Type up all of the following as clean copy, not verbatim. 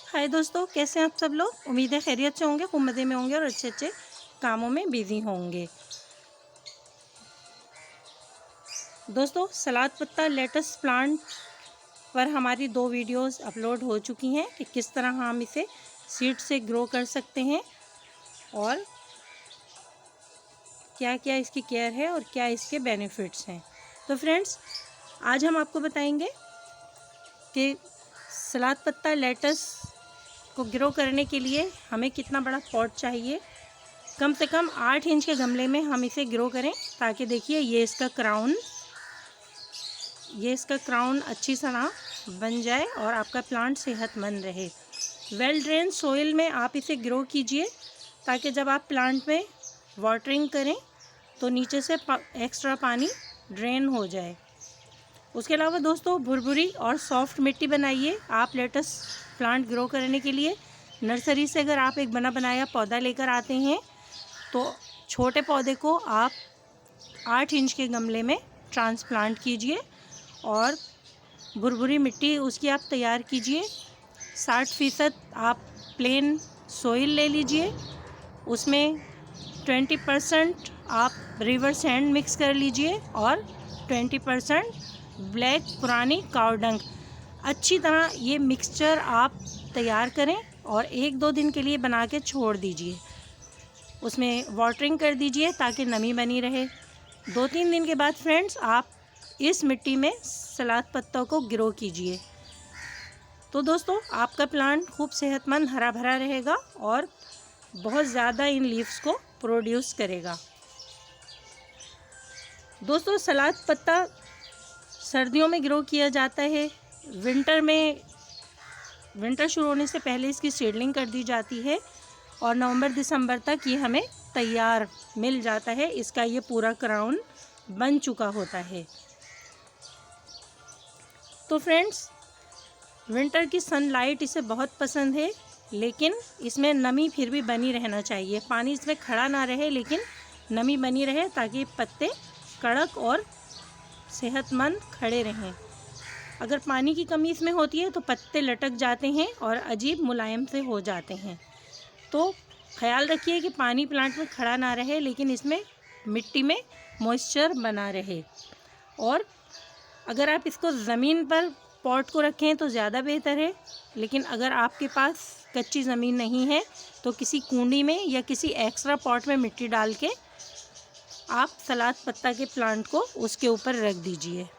हाय दोस्तों, कैसे हैं आप सब लोग। उम्मीद है खैरियत से होंगे, खूब मज़े में होंगे और अच्छे अच्छे कामों में बिजी होंगे। दोस्तों, सलाद पत्ता लेटस प्लांट पर हमारी 2 वीडियोस अपलोड हो चुकी हैं कि किस तरह हम इसे सीड से ग्रो कर सकते हैं और क्या क्या इसकी केयर है और क्या इसके बेनिफिट्स हैं। तो फ्रेंड्स, आज हम आपको बताएंगे कि सलाद पत्ता लेटस को ग्रो करने के लिए हमें कितना बड़ा पॉट चाहिए। कम से कम 8 इंच के गमले में हम इसे ग्रो करें, ताकि देखिए ये इसका क्राउन अच्छी तरह बन जाए और आपका प्लांट सेहतमंद रहे। वेल ड्रेन सोइल में आप इसे ग्रो कीजिए, ताकि जब आप प्लांट में वाटरिंग करें तो नीचे से एक्स्ट्रा पानी ड्रेन हो जाए। उसके अलावा दोस्तों, भुरभुरी और सॉफ्ट मिट्टी बनाइए। आप लेटस प्लांट ग्रो करने के लिए नर्सरी से अगर आप एक बना बनाया पौधा लेकर आते हैं तो छोटे पौधे को आप 8 इंच के गमले में ट्रांसप्लांट कीजिए और भुरभुरी मिट्टी उसकी आप तैयार कीजिए। 60% आप प्लेन सोइल ले लीजिए, उसमें 20% आप रिवर सैंड मिक्स कर लीजिए और 20% ब्लैक पुरानी काऊ डंग। अच्छी तरह ये मिक्सचर आप तैयार करें और 1-2 दिन के लिए बना के छोड़ दीजिए। उसमें वाटरिंग कर दीजिए ताकि नमी बनी रहे। 2-3 दिन के बाद फ्रेंड्स, आप इस मिट्टी में सलाद पत्तों को ग्रो कीजिए। तो दोस्तों, आपका प्लांट खूब सेहतमंद हरा भरा रहेगा और बहुत ज़्यादा इन लीव्स को प्रोड्यूस करेगा। दोस्तों, सलाद पत्ता सर्दियों में ग्रो किया जाता है। विंटर शुरू होने से पहले इसकी सीडलिंग कर दी जाती है और नवंबर-दिसंबर तक ये हमें तैयार मिल जाता है। इसका ये पूरा क्राउन बन चुका होता है। तो फ्रेंड्स, विंटर की सनलाइट इसे बहुत पसंद है, लेकिन इसमें नमी फिर भी बनी रहना चाहिए। पानी इसमें खड़ा ना रहे, लेकिन नमी बनी रहे, ताकि पत्ते कड़क और सेहतमंद खड़े रहें। अगर पानी की कमी इसमें होती है तो पत्ते लटक जाते हैं और अजीब मुलायम से हो जाते हैं। तो ख्याल रखिए कि पानी प्लांट में खड़ा ना रहे, लेकिन इसमें मिट्टी में मॉइस्चर बना रहे। और अगर आप इसको ज़मीन पर पॉट को रखें तो ज़्यादा बेहतर है, लेकिन अगर आपके पास कच्ची ज़मीन नहीं है तो किसी कूंडी में या किसी एक्स्ट्रा पॉट में मिट्टी डाल के आप सलाद पत्ता के प्लांट को उसके ऊपर रख दीजिए।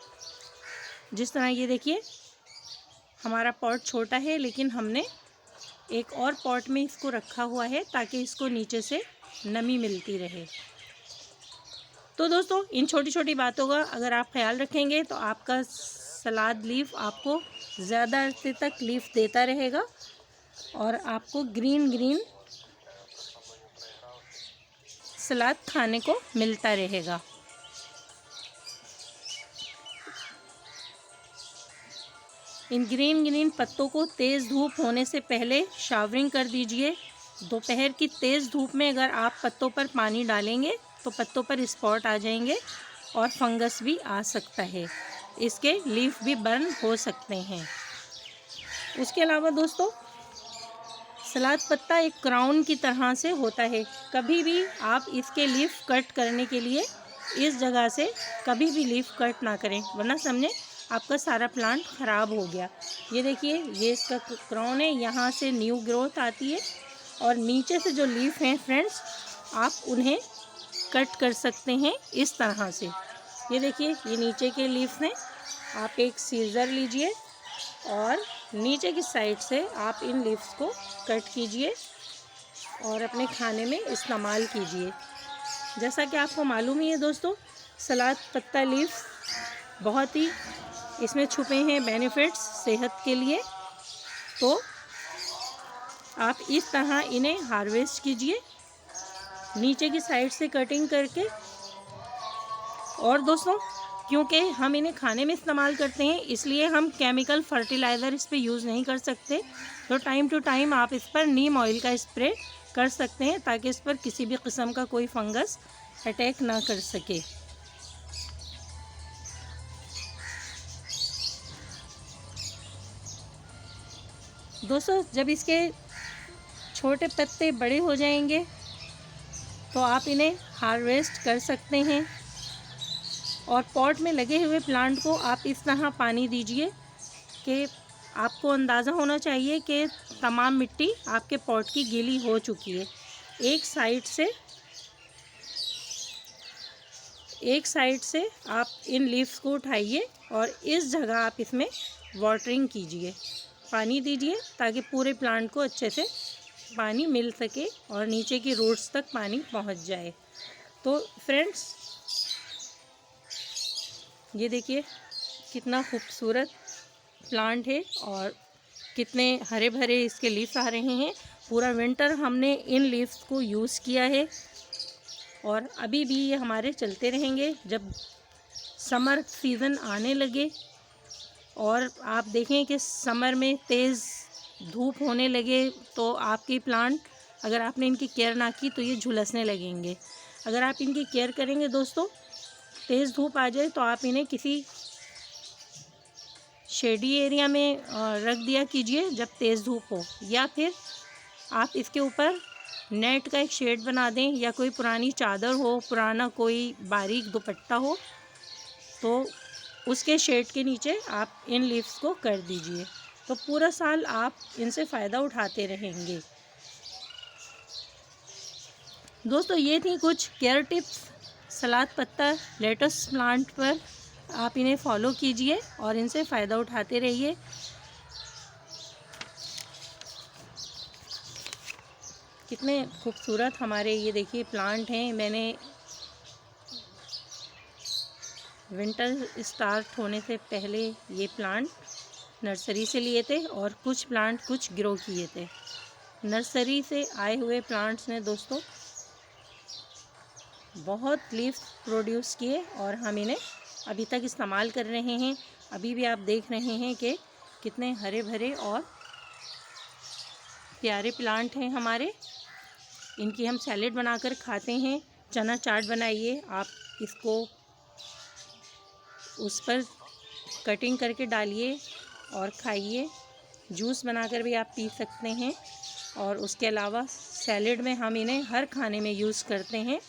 जिस तरह ये देखिए, हमारा पॉट छोटा है, लेकिन हमने एक और पॉट में इसको रखा हुआ है ताकि इसको नीचे से नमी मिलती रहे। तो दोस्तों, इन छोटी छोटी बातों का अगर आप ख्याल रखेंगे तो आपका सलाद लीफ आपको ज़्यादा अरसे तक लीफ देता रहेगा और आपको ग्रीन ग्रीन सलाद खाने को मिलता रहेगा। इन ग्रीन ग्रीन पत्तों को तेज़ धूप होने से पहले शावरिंग कर दीजिए। दोपहर की तेज़ धूप में अगर आप पत्तों पर पानी डालेंगे तो पत्तों पर स्पॉट आ जाएंगे और फंगस भी आ सकता है। इसके लीफ भी बर्न हो सकते हैं। उसके अलावा दोस्तों, सलाद पत्ता एक क्राउन की तरह से होता है। कभी भी आप इसके लीफ कट करने के लिए इस जगह से कभी भी लीफ कट ना करें, वरना समझे आपका सारा प्लांट ख़राब हो गया। ये देखिए, ये इसका क्राउन है, यहाँ से न्यू ग्रोथ आती है और नीचे से जो लीफ हैं फ्रेंड्स, आप उन्हें कट कर सकते हैं इस तरह से। ये देखिए, ये नीचे के लीफ हैं। आप एक सीजर लीजिए और नीचे की साइड से आप इन लीव्स को कट कीजिए और अपने खाने में इस्तेमाल कीजिए। जैसा कि आपको मालूम ही है दोस्तों, सलाद पत्ता लीव्स बहुत ही इसमें छुपे हैं बेनिफिट्स सेहत के लिए। तो आप इस तरह इन्हें हार्वेस्ट कीजिए नीचे की साइड से कटिंग करके। और दोस्तों, क्योंकि हम इन्हें खाने में इस्तेमाल करते हैं, इसलिए हम केमिकल फर्टिलाइज़र इस पर यूज़ नहीं कर सकते। तो टाइम टू टाइम आप इस पर नीम ऑयल का स्प्रे कर सकते हैं, ताकि इस पर किसी भी किस्म का कोई फंगस अटैक ना कर सके। दोस्तों जब इसके छोटे पत्ते बड़े हो जाएंगे तो आप इन्हें हार्वेस्ट कर सकते हैं। और पॉट में लगे हुए प्लांट को आप इस तरह पानी दीजिए कि आपको अंदाज़ा होना चाहिए कि तमाम मिट्टी आपके पॉट की गीली हो चुकी है। एक साइड से आप इन लीव्स को उठाइए और इस जगह आप इसमें वाटरिंग कीजिए, पानी दीजिए ताकि पूरे प्लांट को अच्छे से पानी मिल सके और नीचे की रूट्स तक पानी पहुंच जाए। तो फ्रेंड्स ये देखिए कितना खूबसूरत प्लांट है और कितने हरे भरे इसके लीव्स आ रहे हैं। पूरा विंटर हमने इन लीव्स को यूज़ किया है और अभी भी ये हमारे चलते रहेंगे। जब समर सीज़न आने लगे और आप देखें कि समर में तेज़ धूप होने लगे तो आपके प्लांट, अगर आपने इनकी केयर ना की तो ये झुलसने लगेंगे। अगर आप इनकी केयर करेंगे दोस्तों, तेज़ धूप आ जाए तो आप इन्हें किसी शेडी एरिया में रख दिया कीजिए जब तेज़ धूप हो, या फिर आप इसके ऊपर नेट का एक शेड बना दें या कोई पुरानी चादर हो, पुराना कोई बारीक दुपट्टा हो तो उसके शेड के नीचे आप इन लीव्स को कर दीजिए। तो पूरा साल आप इनसे फ़ायदा उठाते रहेंगे। दोस्तों ये थी कुछ केयर टिप्स सलाद पत्ता लेटस प्लांट पर। आप इन्हें फॉलो कीजिए और इनसे फ़ायदा उठाते रहिए। कितने खूबसूरत हमारे ये देखिए प्लांट हैं। मैंने विंटर स्टार्ट होने से पहले ये प्लांट नर्सरी से लिए थे और कुछ प्लांट कुछ ग्रो किए थे। नर्सरी से आए हुए प्लांट्स ने दोस्तों बहुत लीव्स प्रोड्यूस किए और हम इन्हें अभी तक इस्तेमाल कर रहे हैं। अभी भी आप देख रहे हैं कि कितने हरे भरे और प्यारे प्लांट हैं हमारे। इनकी हम सैलेड बनाकर खाते हैं। चना चाट बनाइए, आप इसको उस पर कटिंग करके डालिए और खाइए। जूस बनाकर भी आप पी सकते हैं। और उसके अलावा सैलेड में हम इन्हें हर खाने में यूज़ करते हैं,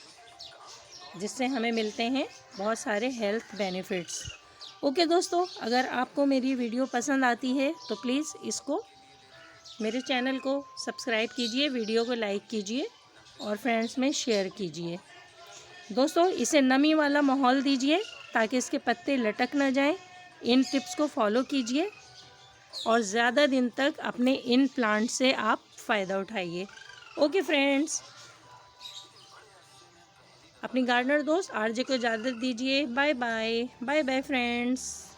जिससे हमें मिलते हैं बहुत सारे हेल्थ बेनिफिट्स। ओके दोस्तों, अगर आपको मेरी वीडियो पसंद आती है तो प्लीज़ इसको, मेरे चैनल को सब्सक्राइब कीजिए, वीडियो को लाइक कीजिए और फ्रेंड्स में शेयर कीजिए। दोस्तों इसे नमी वाला माहौल दीजिए ताकि इसके पत्ते लटक ना जाएं। इन टिप्स को फॉलो कीजिए और ज़्यादा दिन तक अपने इन प्लांट से आप फ़ायदा उठाइए। ओके फ्रेंड्स, अपनी गार्डनर दोस्त आरजे को इजाज़त दीजिए। Bye bye, bye bye friends.